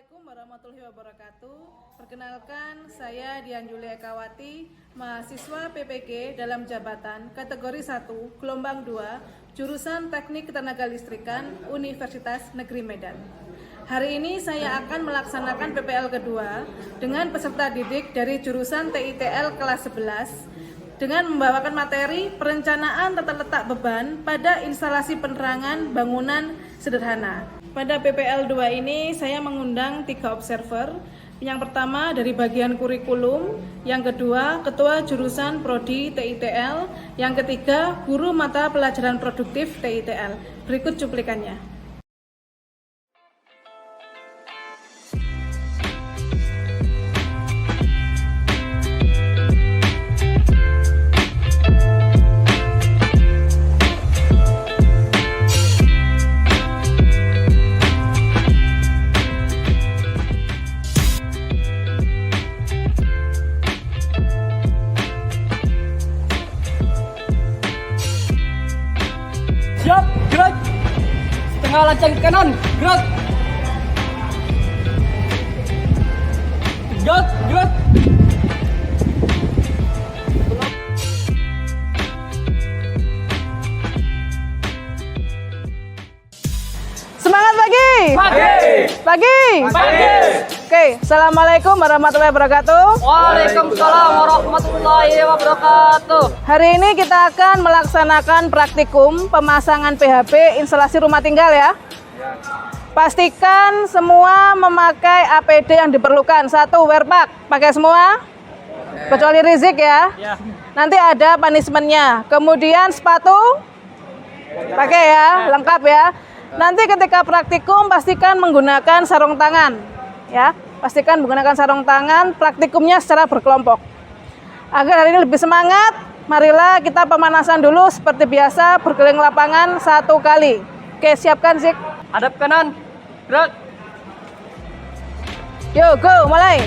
Assalamualaikum warahmatullahi wabarakatuh. Perkenalkan, saya Dian Julia Ekawati, mahasiswa PPG dalam jabatan kategori 1, gelombang 2, jurusan Teknik Ketenagalistrikan Universitas Negeri Medan. Hari ini saya akan melaksanakan PPL kedua dengan peserta didik dari jurusan TITL kelas 11 dengan membawakan materi perencanaan tata letak beban pada instalasi penerangan bangunan sederhana. Pada PPL 2 ini saya mengundang 3 observer. Yang pertama dari bagian kurikulum, yang kedua ketua jurusan Prodi TITL, yang ketiga guru mata pelajaran produktif TITL. Berikut cuplikannya. Siap, gerak. Setengah lancang kanan, gerak. Gerak, gerak. Semangat pagi! Pagi. Pagi! Pagi. Oke, Assalamualaikum warahmatullahi wabarakatuh. Waalaikumsalam warahmatullahi wabarakatuh. Hari ini kita akan melaksanakan praktikum pemasangan PHB instalasi rumah tinggal ya. Pastikan semua memakai APD yang diperlukan. 1, wear pack. Pakai semua? Kecuali Rizik ya. Nanti ada punishment-nya. Kemudian sepatu? Pakai ya, lengkap ya. Nanti ketika praktikum pastikan menggunakan sarung tangan. Ya, pastikan menggunakan sarung tangan. Praktikumnya secara berkelompok. Agar hari ini lebih semangat, marilah kita pemanasan dulu seperti biasa, berkeliling lapangan 1 kali. Oke, siapkan Zik. Hadap kanan, gerak. Yuk, go, mulai.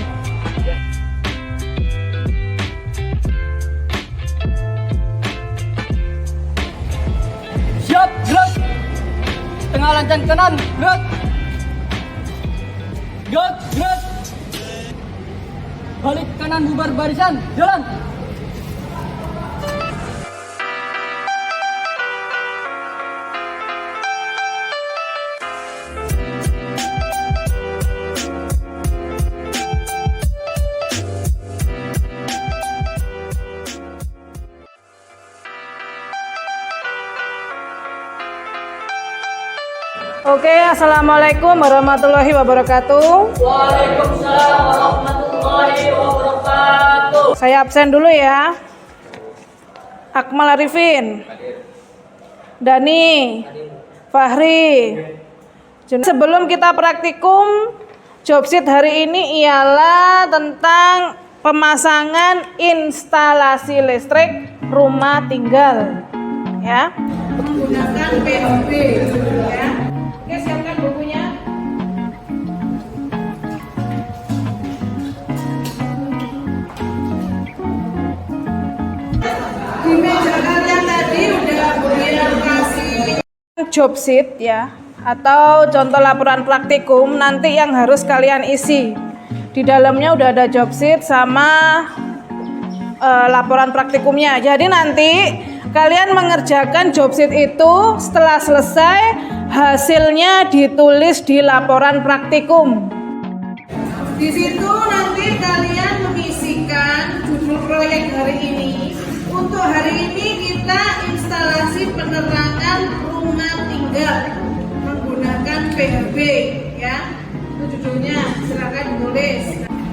Siap, gerak. Setengah lancang kanan, gerak. Gerak, gerak. Balik kanan, bubar barisan, jalan. Oke, Assalamualaikum warahmatullahi wabarakatuh. Waalaikumsalam warahmatullahi wabarakatuh. Saya absen dulu ya. Akmal Arifin, Dani, Fahri. Sebelum kita praktikum, job sheet hari ini ialah tentang pemasangan instalasi listrik rumah tinggal. Ya, menggunakan PHB. Ya. Oke, siapkan bukunya. Di meja kalian tadi udah beliau kasih job sheet ya, atau contoh laporan praktikum nanti yang harus kalian isi. Di dalamnya udah ada job sheet sama laporan praktikumnya. Jadi nanti kalian mengerjakan job sheet itu, setelah selesai hasilnya ditulis di laporan praktikum. Di situ nanti kalian mengisikan judul proyek hari ini. Untuk hari ini kita instalasi penerangan rumah tinggal menggunakan PHB ya. Itu judulnya, silakan ditulis.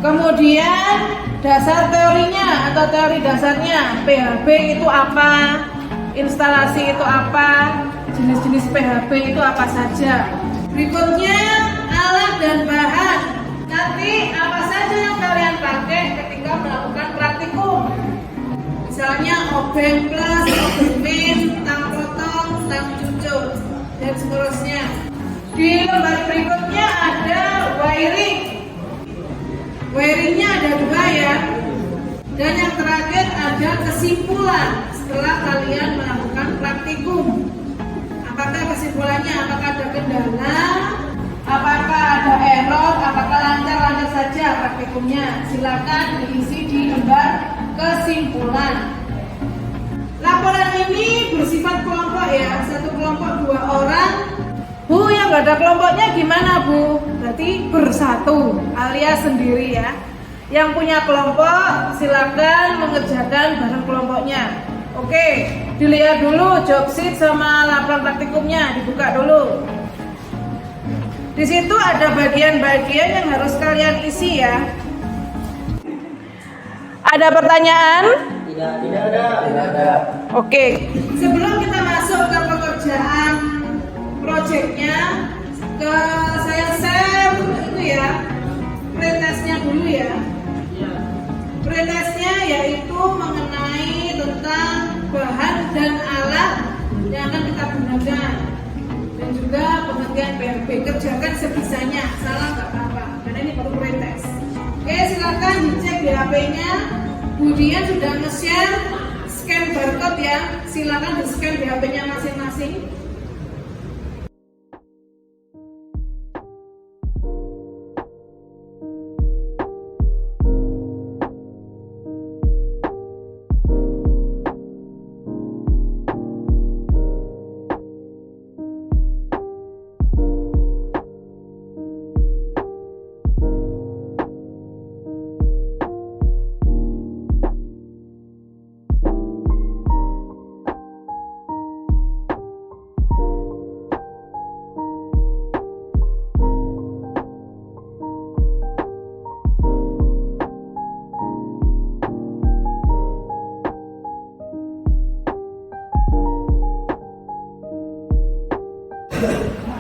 Kemudian dasar teorinya atau teori dasarnya, PHB itu apa, instalasi itu apa, jenis-jenis PHB itu apa saja. Berikutnya alat dan bahan. Nanti apa saja yang kalian pakai ketika melakukan praktikum. Misalnya obeng plus, obeng min, tang potong, tang cucuk, dan seterusnya. Di lembar berikutnya ada wiring. Wiringnya ada 2 ya. Dan yang terakhir ada kesimpulan setelah kalian melakukan praktikum. Apakah kesimpulannya? Apakah ada kendala? Apakah ada error? Apakah lancar saja praktikumnya. Silakan diisi di lembar kesimpulan. Laporan ini bersifat kelompok ya, satu kelompok 2 orang. Bu, yang nggak ada kelompoknya gimana Bu? Berarti bersatu alias sendiri ya. Yang punya kelompok silakan mengerjakan bareng kelompoknya. Oke, dilihat dulu job sheet sama laporan praktikumnya, dibuka dulu. Di situ ada bagian-bagian yang harus kalian isi ya. Ada pertanyaan? Tidak ada. Oke, sebelum kita masuk ke pekerjaan proyeknya, saya share itu ya, pretestnya dulu ya. Pretestnya yaitu mengenai tentang bahan dan alat yang akan kita gunakan, dan juga pengertian PHP. Kerjakan sebisanya, salah nggak apa-apa, karena ini baru pretest. Oke, silakan dicek di HP-nya. Budian sudah nge-share scan barcode ya, silakan di-scan di HP-nya masing-masing.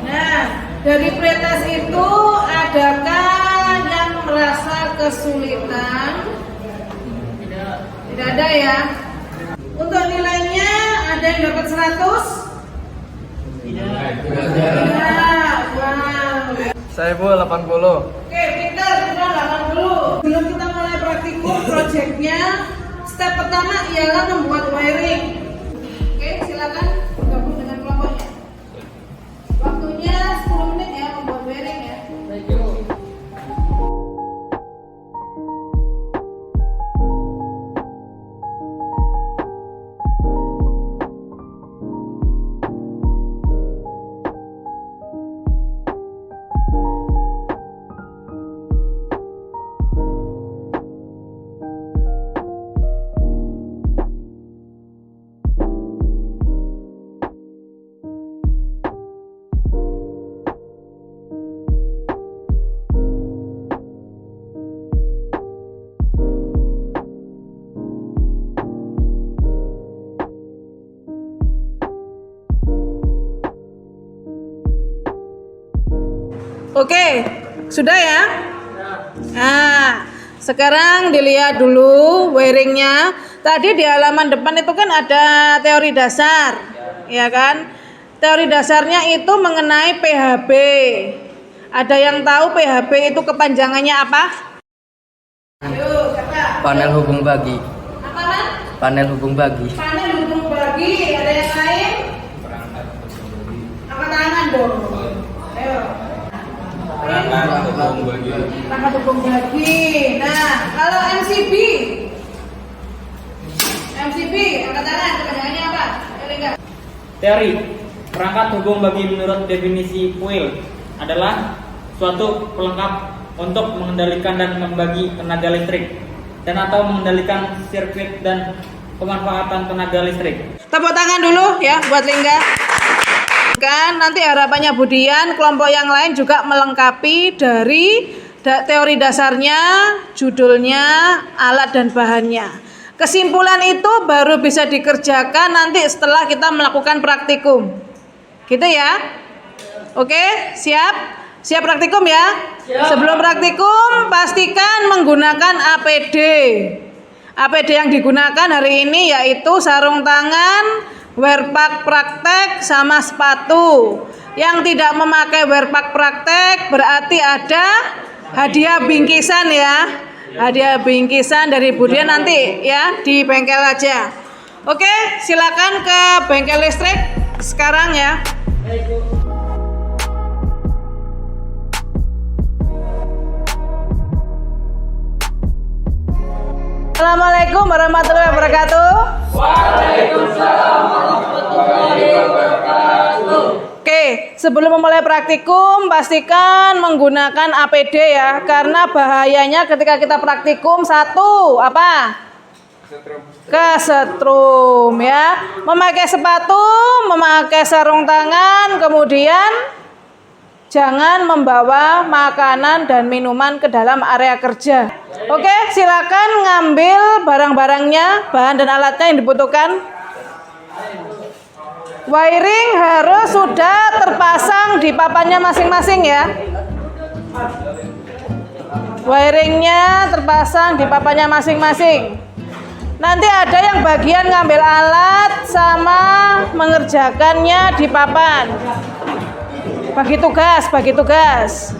Nah, dari pretest itu adakah yang merasa kesulitan? Tidak ada ya. Untuk nilainya ada yang dapat 100? Tidak. Wow. Saya Bu 80. Oke, Peter 80. Sebelum kita mulai praktikum proyeknya, step pertama ialah membuat wiring. Oke, silakan gabung dengan kelompoknya. Waktunya 10 menit ya membuat wiring ya. Oke, sudah ya? Nah, sekarang dilihat dulu wiringnya. Tadi di halaman depan itu kan ada teori dasar, ya kan? Teori dasarnya itu mengenai PHB. Ada yang tahu PHB itu kepanjangannya apa? Ayo, siapa? Panel hubung bagi. Apa, Man? Panel hubung bagi. Panel hubung bagi. Ada yang lain? Angkat tangan dong. Ayo. Perangkat hubung bagi. Nah, kalau MCB, angkat tangan. Kepanjangannya apa? Teori perangkat hubung bagi menurut definisi Puil adalah suatu pelengkap untuk mengendalikan dan membagi tenaga listrik dan atau mengendalikan sirkuit dan pemanfaatan tenaga listrik. Tepuk tangan dulu ya buat Lingga. Kan nanti harapannya Budian kelompok yang lain juga melengkapi dari teori dasarnya, judulnya, alat dan bahannya. Kesimpulan itu baru bisa dikerjakan nanti setelah kita melakukan praktikum. Gitu ya? Oke, siap? Siap praktikum ya? Siap. Sebelum praktikum pastikan menggunakan APD. APD yang digunakan hari ini yaitu sarung tangan, wearpack praktek sama sepatu. Yang tidak memakai wearpack praktek berarti ada hadiah bingkisan ya. Hadiah bingkisan dari Budian nanti ya di bengkel aja. Oke, silakan ke bengkel listrik sekarang ya. Assalamualaikum warahmatullahi wabarakatuh. Oke, sebelum memulai praktikum, pastikan menggunakan APD ya, karena bahayanya ketika kita praktikum satu apa? Kesetrum ya. Memakai sepatu, memakai sarung tangan, kemudian jangan membawa makanan dan minuman ke dalam area kerja. Oke, silakan ngambil barang-barangnya, bahan dan alatnya yang dibutuhkan. Wiring harus sudah terpasang di papannya masing-masing ya. Wiringnya terpasang di papannya masing-masing. Nanti ada yang bagian ngambil alat sama mengerjakannya di papan. Bagi tugas, bagi tugas.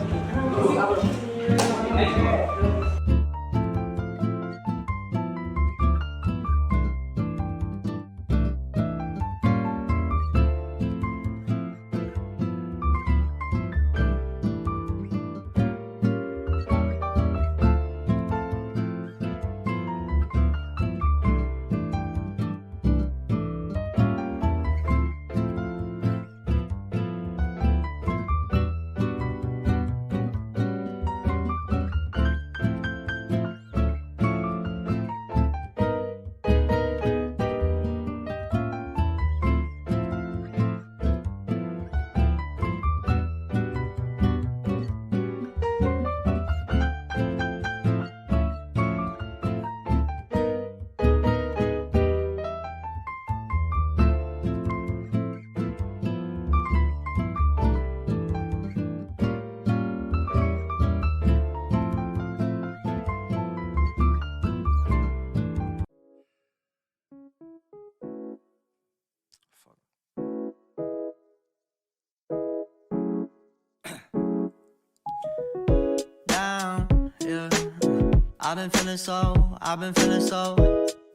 I've been feeling so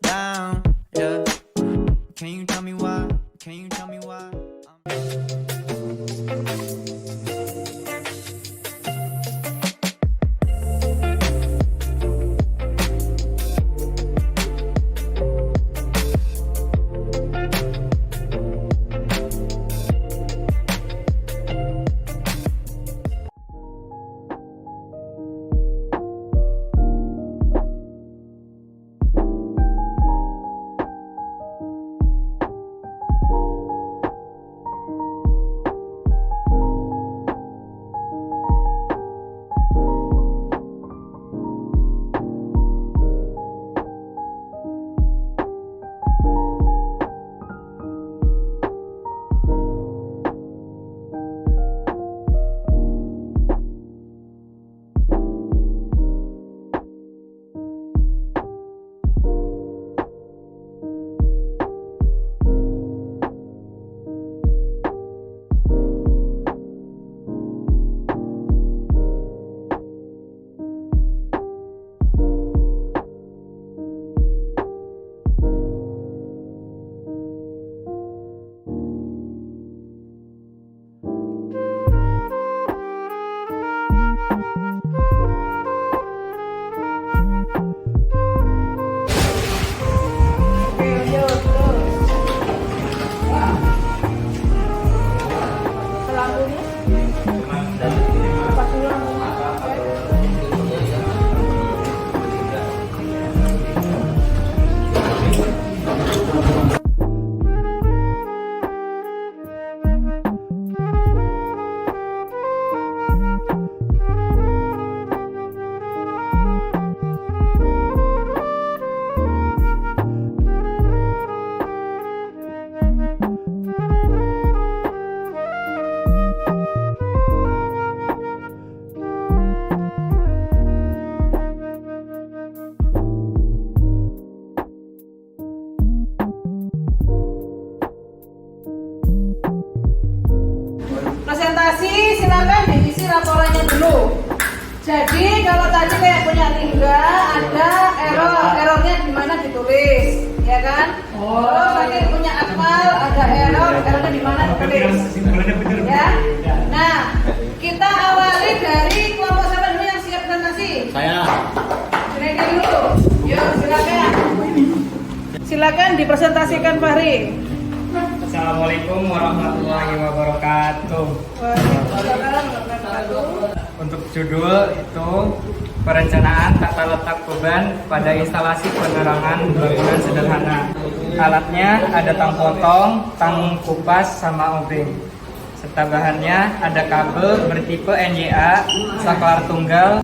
down, yeah. Can you tell me why? Can you tell me why? silakan diisi laporannya dulu. Jadi kalau tadi kayak punya Lingga ada errornya di mana ditulis, ya kan? Kalau tadi punya Akmal ada errornya di mana ditulis. Ya. Nah, kita awali dari kelompok siapa dulu yang siap presentasi? Saya. Sini dulu. Yuk, silakan. Silakan dipresentasikan Fahri. Assalamualaikum warahmatullahi wabarakatuh. Waalaikumsalam warahmatullahi. Untuk judul itu perencanaan tata letak beban pada instalasi penerangan bangunan sederhana. Alatnya ada tang potong, tang kupas, sama obeng. Serta bahannya ada kabel bertipe NYA, saklar tunggal.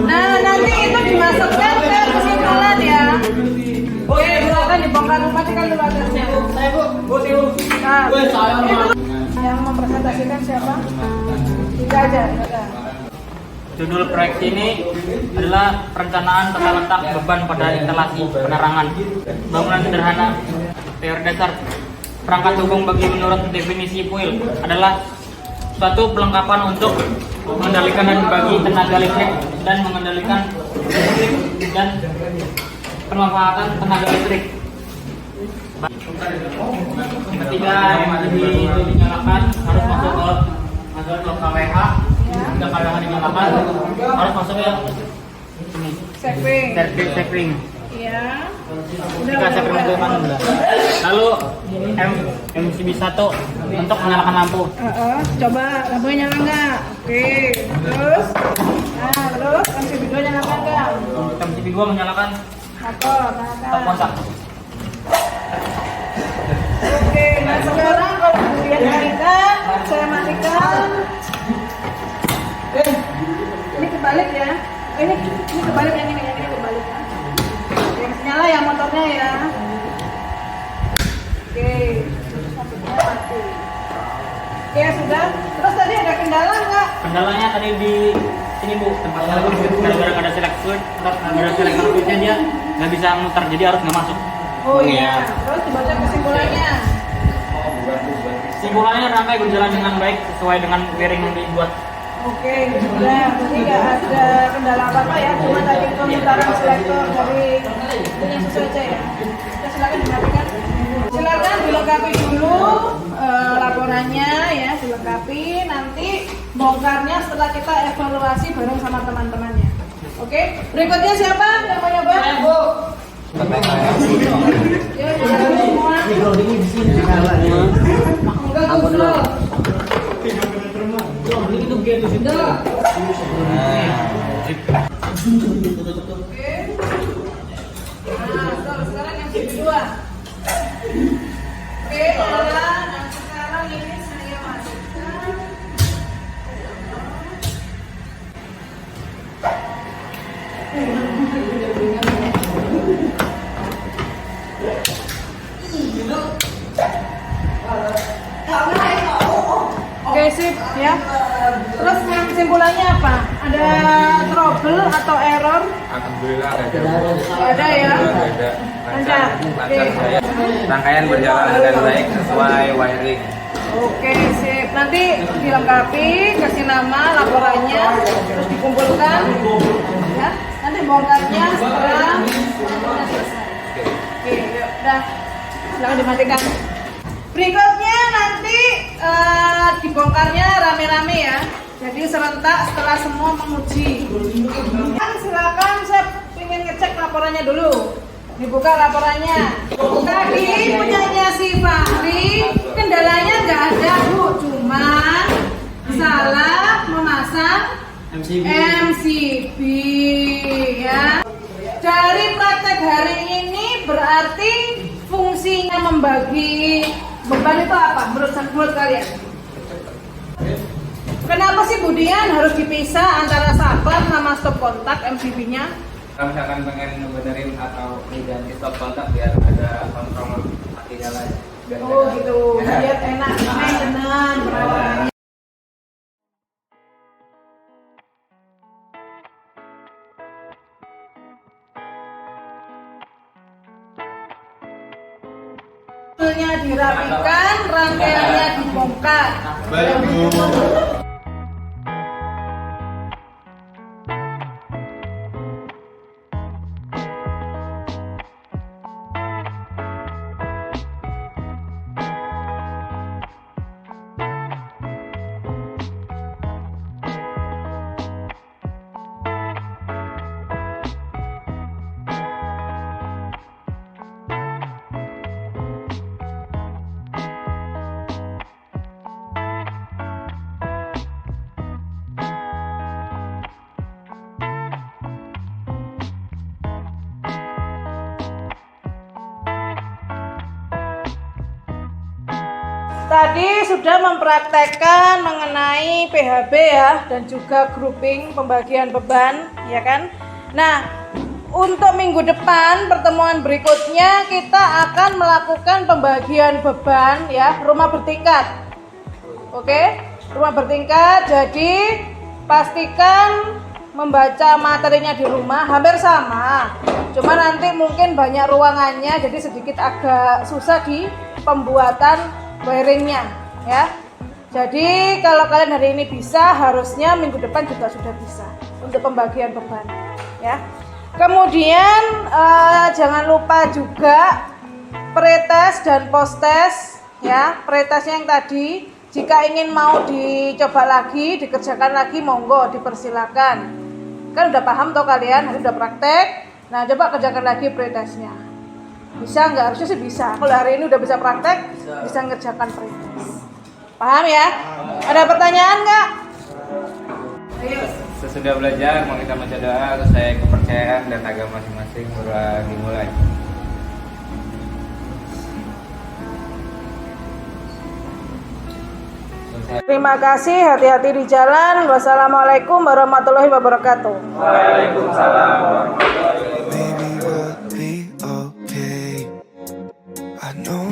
Nah, nanti itu dimasukkan ke kesimpulan ya. Oke, silakan dibongkar matikan dulu atasnya. Nah, itu yang mempresentasikan siapa? Tidak aja. Judul proyek ini adalah perencanaan tata letak beban pada instalasi penerangan bangunan sederhana. Teori dasar perangkat hubung bagi menurut definisi PUIL adalah suatu pelengkapan untuk mengendalikan dan membagi tenaga listrik dan mengendalikan listrik dan pemanfaatan tenaga listrik. Ketika itu dinyalakan harus masuk ke KWH. Jika kadangan dinyalakan harus masuk ke ini. Saving. Iya. Jika saving itu kan udah. Lalu MCB 1 untuk menyalakan lampu. Coba lampunya nyala nggak? Oke. Terus MCB 2 nyalakan nggak? MCB 2 menyalakan Motor, top kontak. Oke, nah sekarang kalau kemudian matikan, saya matikan. Ini kebalik ya. Ini kebalik yang ini kebalik. Yang nyala ya motornya ya. Oke, satunya mati. Oke, sudah. Terus tadi ada kendala nggak? Kendalanya tadi di sini Bu, tempatnya gara-gara ada select switch, gara-gara select switchnya dia nggak bisa muter, jadi harus nggak masuk. Oh iya. Terus dibaca kesimpulannya. Simpulannya rangkai berjalan dengan baik sesuai dengan wiring yang dibuat. Oke, sudah. Jadi nggak ada kendala apa-apa ya. Cuma tadi pemutaran selektor dari punya sesuai aja ya. Kita silakan dimatikan. Silakan dilengkapi dulu laporannya ya, dilengkapi. Nanti bongkarnya setelah kita evaluasi bareng sama teman-temannya. Oke, berikutnya siapa yang mau nyoba? Bu. Ya, semua. Enggak, Google. Oke. Nah, sekarang yang kedua. Oke, nah sekarang ini saya masukkan. Oke, sip ya. Terus yang kesimpulannya apa? Ada trouble atau error? Alhamdulillah ada. Ada ya? Ada. Ada. Oke. Rangkaian berjalan dengan baik sesuai wiring. Oke, sip. Nanti dilengkapi, kasih nama, laporannya, terus dikumpulkan. Ya. Nanti bongkarnya setelah laporannya selesai. Oke, yuk, udah. Silakan dimatikan. Berikutnya nanti dibongkarnya rame-rame ya. Jadi serentak setelah semua menguji. Silakan, saya ingin ngecek laporannya dulu. Dibuka laporannya. Tadi punyanya si Fahri, kendalanya nggak ada Bu, cuman salah memasang MCB ya. Dari praktek hari ini berarti fungsinya membagi beban itu apa menurut kalian? Kenapa sih Budian harus dipisah antara sabar sama stop kontak MCB-nya? Kalau misalkan pengen ngebenerin atau ganti stop kontak biar ada kontrol mati nyala. Oh gitu, biar enak maintenance perawatannya. Hasilnya dirapikan, rangkaiannya dibongkar. Baik, Bu. Tadi sudah mempraktekkan mengenai PHB ya dan juga grouping pembagian beban, ya kan? Nah, untuk minggu depan pertemuan berikutnya kita akan melakukan pembagian beban ya, rumah bertingkat. Oke, rumah bertingkat. Jadi pastikan membaca materinya di rumah hampir sama. Cuma nanti mungkin banyak ruangannya jadi sedikit agak susah di pembuatan wiringnya ya. Jadi kalau kalian hari ini bisa, harusnya minggu depan juga sudah bisa untuk pembagian beban ya. Kemudian jangan lupa juga pretest dan posttest ya. Pretestnya yang tadi, jika ingin mau dicoba lagi, dikerjakan lagi, monggo dipersilakan. Kan udah paham toh kalian, hari udah praktek. Nah coba kerjakan lagi pretestnya. Bisa nggak? Harusnya sih bisa. Kalau hari ini udah bisa praktek, bisa ngerjakan pretest. Paham ya? Ada pertanyaan nggak? Ayo. Sesudah belajar, mau kita baca doa, selesai kepercayaan dan agama masing-masing dimulai. Terima kasih, hati-hati di jalan. Wassalamualaikum warahmatullahi wabarakatuh. Maybe we'll be okay. I know